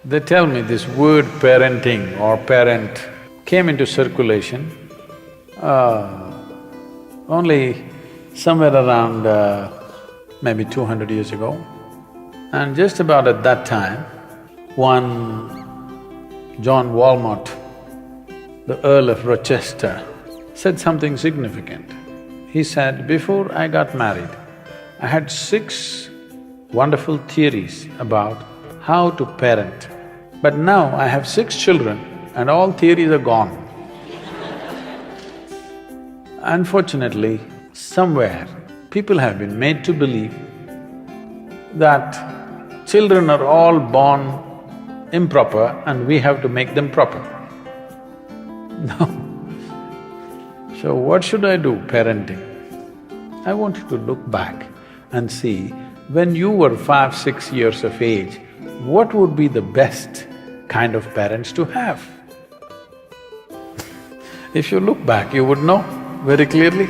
They tell me this word parenting or parent came into circulation only somewhere around maybe 200 years ago. And just about at that time, one John Walmart, the Earl of Rochester, said something significant. He said, before I got married, I had 6 wonderful theories about how to parent. But now I have 6 children and all theories are gone. Unfortunately, somewhere people have been made to believe that children are all born improper and we have to make them proper. No. So what should I do parenting? I want you to look back and see, when you were 5, 6 years of age, what would be the best kind of parents to have? If you look back, you would know very clearly.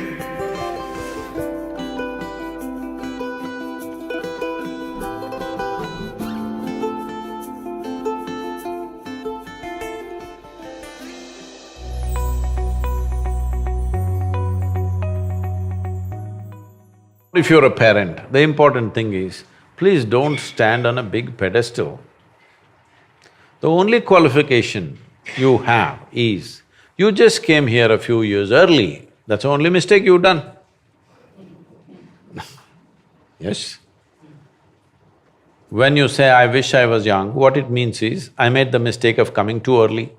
If you're a parent, the important thing is, please don't stand on a big pedestal. The only qualification you have is, you just came here a few years early, that's the only mistake you've done. Yes? When you say, I wish I was young, what it means is, I made the mistake of coming too early.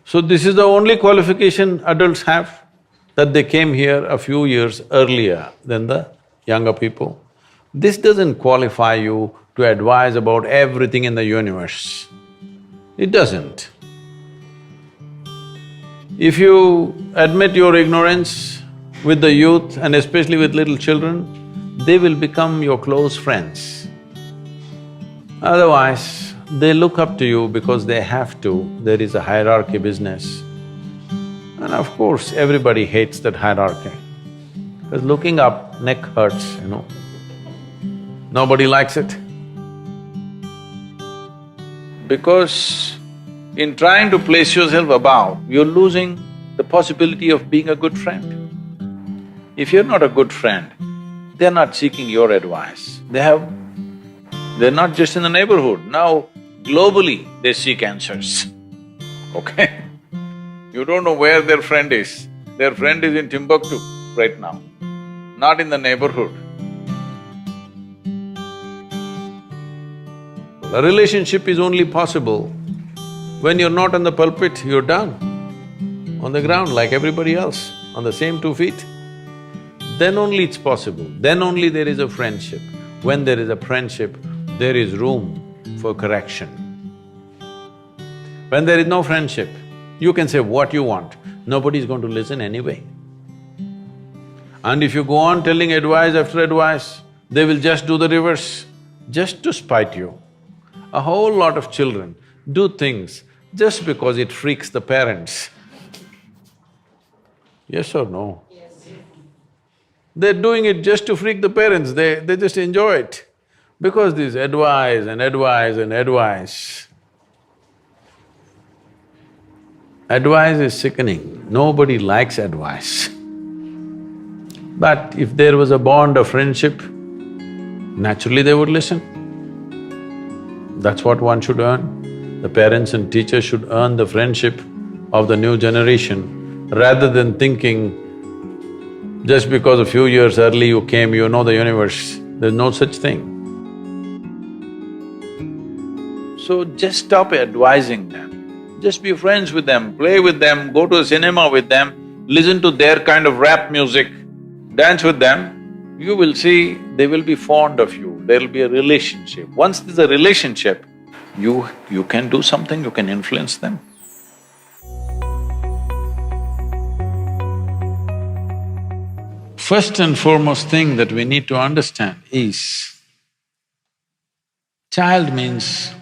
So this is the only qualification adults have, that they came here a few years earlier than the younger people. This doesn't qualify you to advise about everything in the universe. It doesn't. If you admit your ignorance with the youth and especially with little children, they will become your close friends. Otherwise, they look up to you because they have to, there is a hierarchy business. And of course, everybody hates that hierarchy, because looking up, neck hurts, you know. Nobody likes it. Because in trying to place yourself above, you're losing the possibility of being a good friend. If you're not a good friend, they're not seeking your advice. They're not just in the neighborhood, now globally they seek answers, okay? You don't know where their friend is. Their friend is in Timbuktu right now, not in the neighborhood. A relationship is only possible when you're not on the pulpit, you're down on the ground like everybody else, on the same 2 feet. Then only it's possible, then only there is a friendship. When there is a friendship, there is room for correction. When there is no friendship, you can say what you want, nobody's going to listen anyway. And if you go on telling advice after advice, they will just do the reverse, just to spite you. A whole lot of children do things just because it freaks the parents. Yes or no? Yes. They're doing it just to freak the parents, they just enjoy it. Because this advice and advice and advice. Advice is sickening, nobody likes advice. But if there was a bond of friendship, naturally they would listen. That's what one should earn. The parents and teachers should earn the friendship of the new generation, rather than thinking, just because a few years early you came, you know the universe. There's no such thing. So just stop advising them. Just be friends with them, play with them, go to a cinema with them, listen to their kind of rap music, dance with them. You will see they will be fond of you, there'll be a relationship. Once there's a relationship, you can do something, you can influence them. First and foremost thing that we need to understand is, child means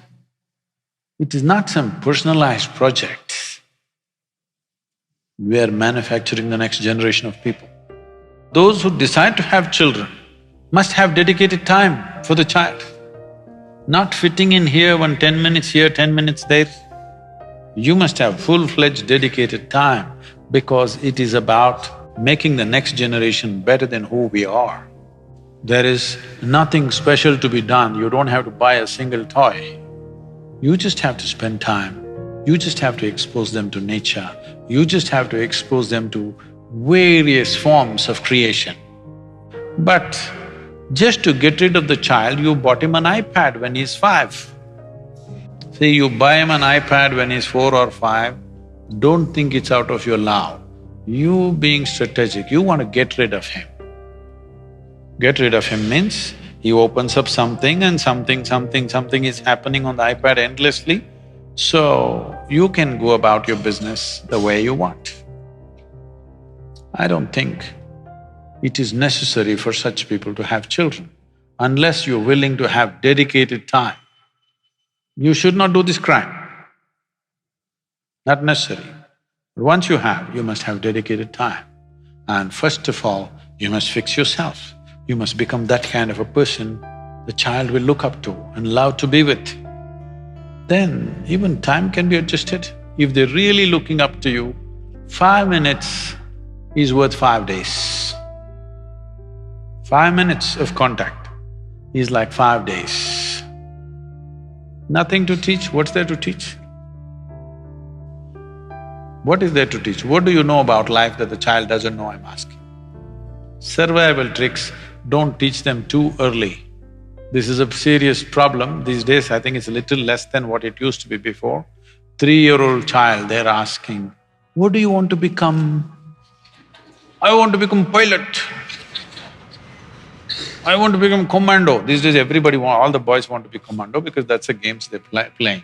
it is not some personalized project. We are manufacturing the next generation of people. Those who decide to have children must have dedicated time for the child. not fitting in here, 10 minutes here, 10 minutes there. You must have full-fledged dedicated time because it is about making the next generation better than who we are. There is nothing special to be done, you don't have to buy a single toy. You just have to spend time, you just have to expose them to nature, you just have to expose them to various forms of creation. But just to get rid of the child, you bought him an iPad when he's 5. See, you buy him an iPad when he's 4 or 5, don't think it's out of your love. You being strategic, you want to get rid of him. Get rid of him means he opens up something and something is happening on the iPad endlessly, so you can go about your business the way you want. I don't think it is necessary for such people to have children, unless you're willing to have dedicated time. You should not do this crime, not necessary. But once you have, you must have dedicated time. And first of all, you must fix yourself. You must become that kind of a person the child will look up to and love to be with. Then even time can be adjusted. If they're really looking up to you, 5 minutes is worth 5 days. 5 minutes of contact is like 5 days. Nothing to teach, what's there to teach? What is there to teach? What do you know about life that the child doesn't know, I'm asking? Survival tricks, don't teach them too early. This is a serious problem. These days, I think it's a little less than what it used to be before. 3-year-old child, they're asking, what do you want to become? I want to become pilot. I want to become commando. These days all the boys want to be commando because that's the games they're playing.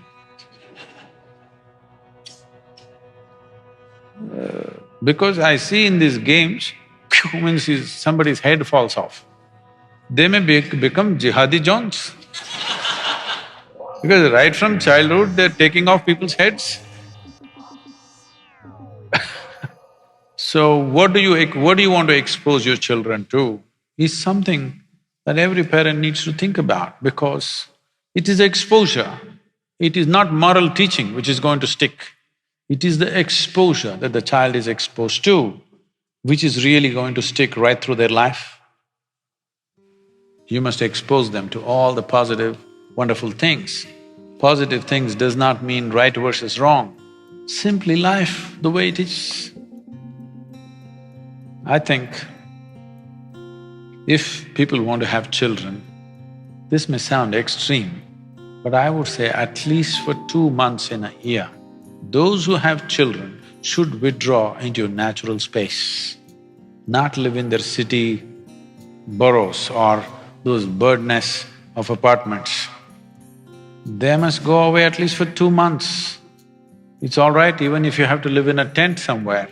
Because I see in these games, means somebody's head falls off. They may become jihadi Johns. Because right from childhood, they're taking off people's heads. So what do you want to expose your children to is something that every parent needs to think about, because it is exposure. It is not moral teaching which is going to stick. It is the exposure that the child is exposed to which is really going to stick right through their life. You must expose them to all the positive, wonderful things. Positive things does not mean right versus wrong, simply life the way it is. I think if people want to have children, this may sound extreme, but I would say at least for 2 months in a year, those who have children should withdraw into a natural space, not live in their city boroughs or those bird nests of apartments. They must go away at least for 2 months. It's all right even if you have to live in a tent somewhere,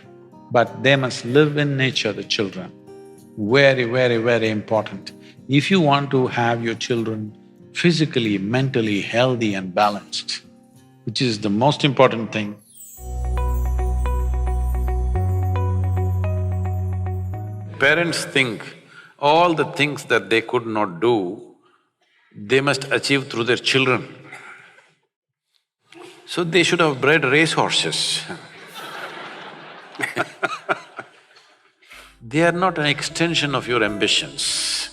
but they must live in nature, the children. Very, very, very important. If you want to have your children physically, mentally healthy and balanced, which is the most important thing, parents think all the things that they could not do, they must achieve through their children. So they should have bred racehorses. They are not an extension of your ambitions.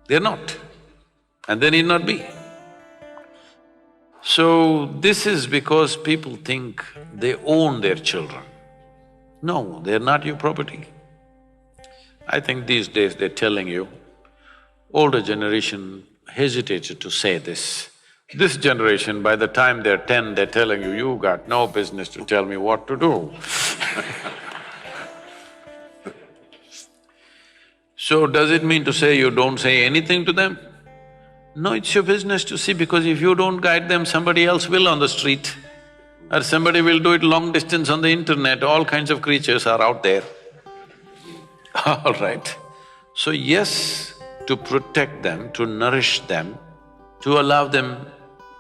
They're not, and they need not be. So this is because people think they own their children. No, they're not your property. I think these days they're telling you, older generation hesitated to say this. This generation, by the time they're 10, they're telling you, you got no business to tell me what to do. So does it mean to say you don't say anything to them? No, it's your business to see, because if you don't guide them, somebody else will on the street, or somebody will do it long distance on the internet, all kinds of creatures are out there. All right. So yes, to protect them, to nourish them, to allow them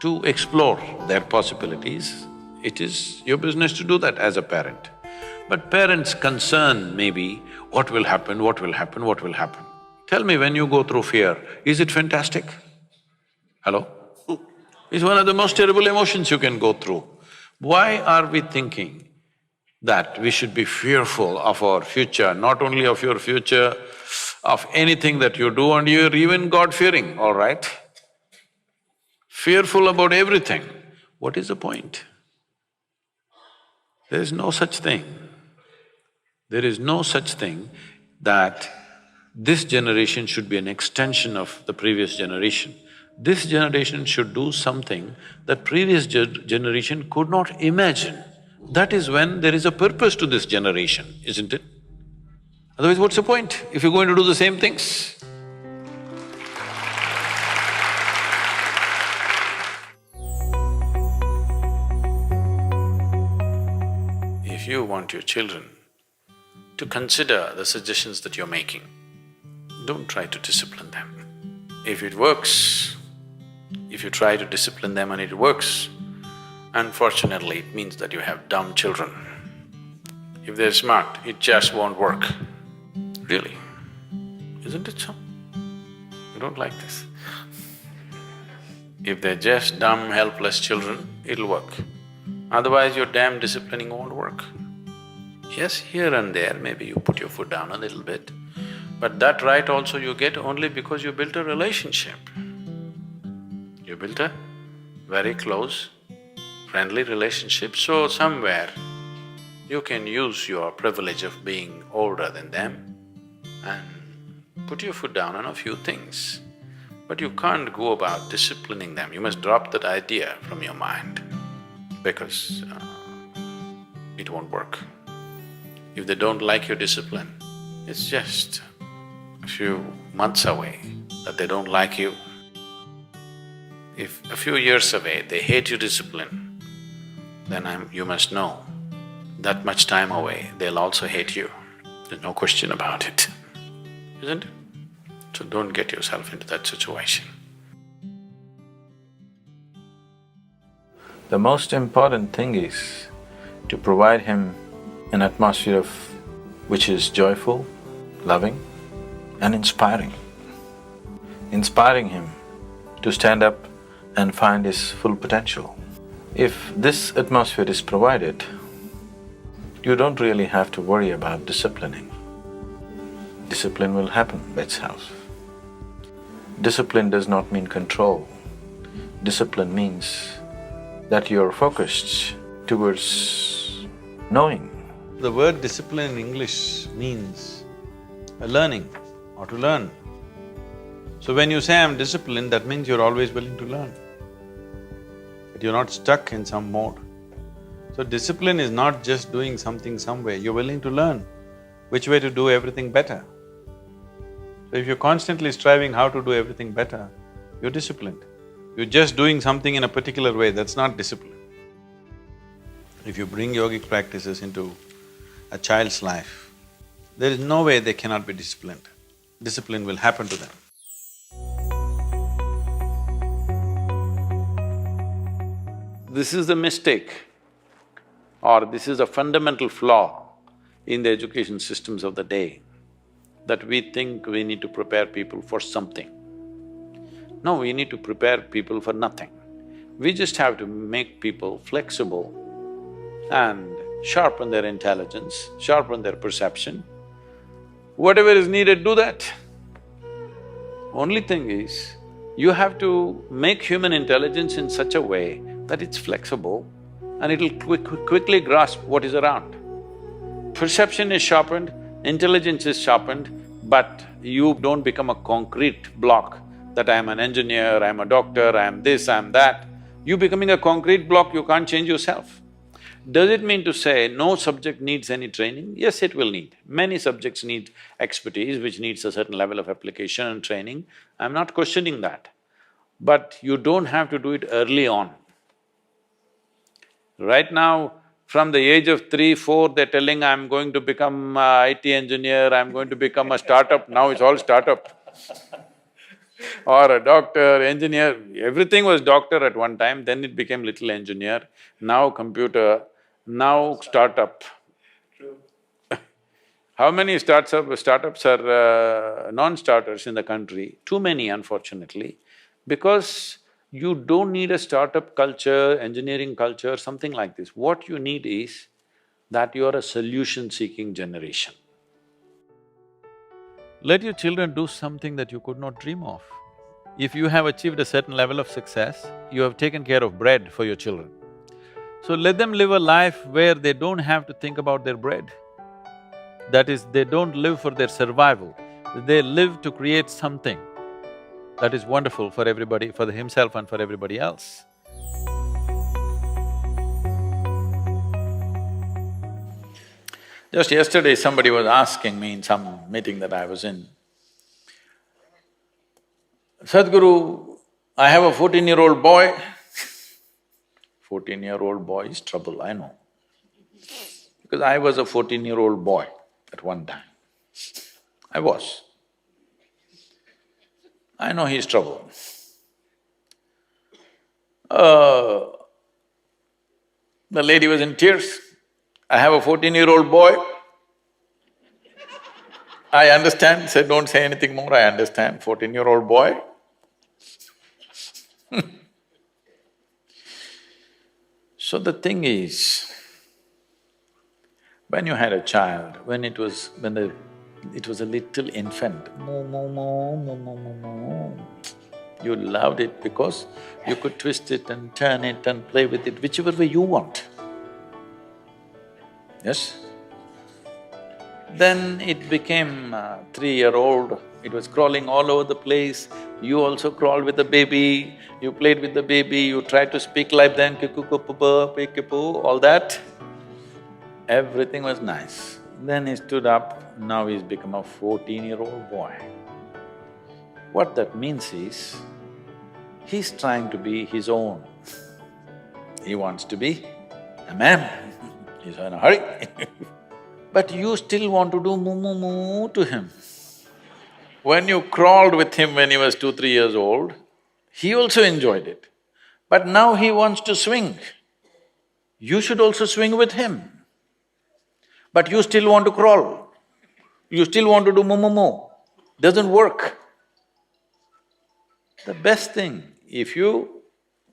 to explore their possibilities, it is your business to do that as a parent. But parents' concern may be, what will happen, what will happen, what will happen? Tell me, when you go through fear, is it fantastic? Hello? It's one of the most terrible emotions you can go through. Why are we thinking that we should be fearful of our future, not only of your future, of anything that you do, and you're even God-fearing, all right? Fearful about everything. What is the point? There is no such thing. There is no such thing that this generation should be an extension of the previous generation. This generation should do something that previous generation could not imagine. That is when there is a purpose to this generation, isn't it? Otherwise, what's the point if you're going to do the same things? If you want your children to consider the suggestions that you're making, don't try to discipline them. If it works, if you try to discipline them and it works, unfortunately, it means that you have dumb children. If they're smart, it just won't work. Really, isn't it so? You don't like this. If they're just dumb, helpless children, it'll work. Otherwise, your damn disciplining won't work. Yes, here and there, maybe you put your foot down a little bit, but that right also you get only because you built a relationship. You built a very close, friendly relationship, so somewhere you can use your privilege of being older than them and put your foot down on a few things. But you can't go about disciplining them, you must drop that idea from your mind because it won't work. If they don't like your discipline, it's just a few months away that they don't like you. If a few years away they hate your discipline, then you must know that much time away they'll also hate you. There's no question about it, isn't it? So don't get yourself into that situation. The most important thing is to provide him an atmosphere which is joyful, loving and inspiring. Inspiring him to stand up and find his full potential. If this atmosphere is provided, you don't really have to worry about disciplining. Discipline will happen by itself. Discipline does not mean control. Discipline means that you're focused towards knowing. The word discipline in English means learning or to learn. So when you say, I'm disciplined, that means you're always willing to learn. But you're not stuck in some mode. So discipline is not just doing something some way, you're willing to learn which way to do everything better. So if you're constantly striving how to do everything better, you're disciplined. You're just doing something in a particular way, that's not discipline. If you bring yogic practices into a child's life, there is no way they cannot be disciplined. Discipline will happen to them. This is the mistake, or this is a fundamental flaw in the education systems of the day, that we think we need to prepare people for something. No, we need to prepare people for nothing. We just have to make people flexible and sharpen their intelligence, sharpen their perception. Whatever is needed, do that. Only thing is, you have to make human intelligence in such a way that it's flexible and it'll quickly grasp what is around. Perception is sharpened, intelligence is sharpened, but you don't become a concrete block that I am an engineer, I am a doctor, I am this, I am that. You becoming a concrete block, you can't change yourself. Does it mean to say no subject needs any training? Yes, it will need. Many subjects need expertise, which needs a certain level of application and training. I'm not questioning that. But you don't have to do it early on. Right now, from the age of 3, 4, they're telling, I'm going to become a IT engineer, I'm going to become a startup, now it's all startup. Or a doctor, engineer, everything was doctor at one time, then it became little engineer, now computer, now startup. True. How many startups are non-starters in the country? Too many, unfortunately, because You don't need a startup culture, engineering culture, something like this. What you need is that you are a solution-seeking generation. Let your children do something that you could not dream of. If you have achieved a certain level of success, you have taken care of bread for your children. So let them live a life where they don't have to think about their bread. That is, they don't live for their survival, they live to create something that is wonderful for everybody, for himself and for everybody else. Just yesterday, somebody was asking me in some meeting that I was in, Sadhguru, I have a 14-year-old boy. 14-year-old boy is trouble, I know. Because I was a 14-year-old boy at one time. I was. I know he's trouble. The lady was in tears. I have a 14-year-old boy. I understand, said, don't say anything more, I understand, 14-year-old boy. So the thing is, when you had a child, when it was a little infant, moo, moo, moo, moo, moo, moo, moo, you loved it because you could twist it and turn it and play with it whichever way you want. Yes? Then it became 3-year-old, it was crawling all over the place, you also crawled with the baby, you played with the baby, you tried to speak like them, all that. Everything was nice. Then he stood up, now he's become a 14-year-old boy. What that means is, he's trying to be his own. He wants to be a man, he's in a hurry. But you still want to do moo moo moo to him. When you crawled with him when he was 2, 3 years old, he also enjoyed it. But now he wants to swing. You should also swing with him. But you still want to crawl. You still want to do moo moo moo. Doesn't work. The best thing, if you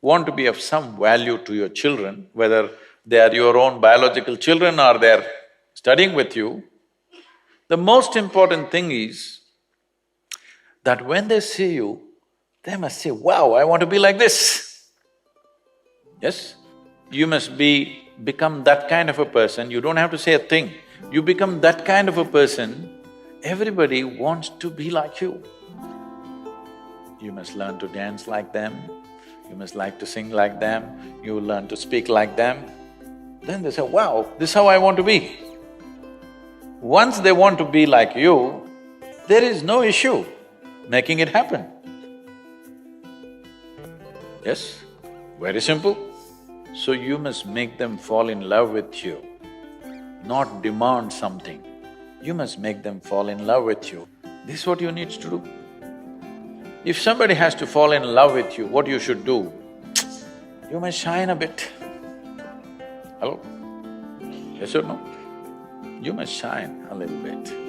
want to be of some value to your children, whether they are your own biological children or they're studying with you, the most important thing is that when they see you, they must say, wow, I want to be like this. Yes? You must become that kind of a person, you don't have to say a thing. You become that kind of a person, everybody wants to be like you. You must learn to dance like them, you must like to sing like them, you learn to speak like them. Then they say, wow, this is how I want to be. Once they want to be like you, there is no issue making it happen. Yes? Very simple. So you must make them fall in love with you, not demand something. You must make them fall in love with you. This is what you need to do. If somebody has to fall in love with you, what you should do? You must shine a bit. Hello? Yes or no? You must shine a little bit.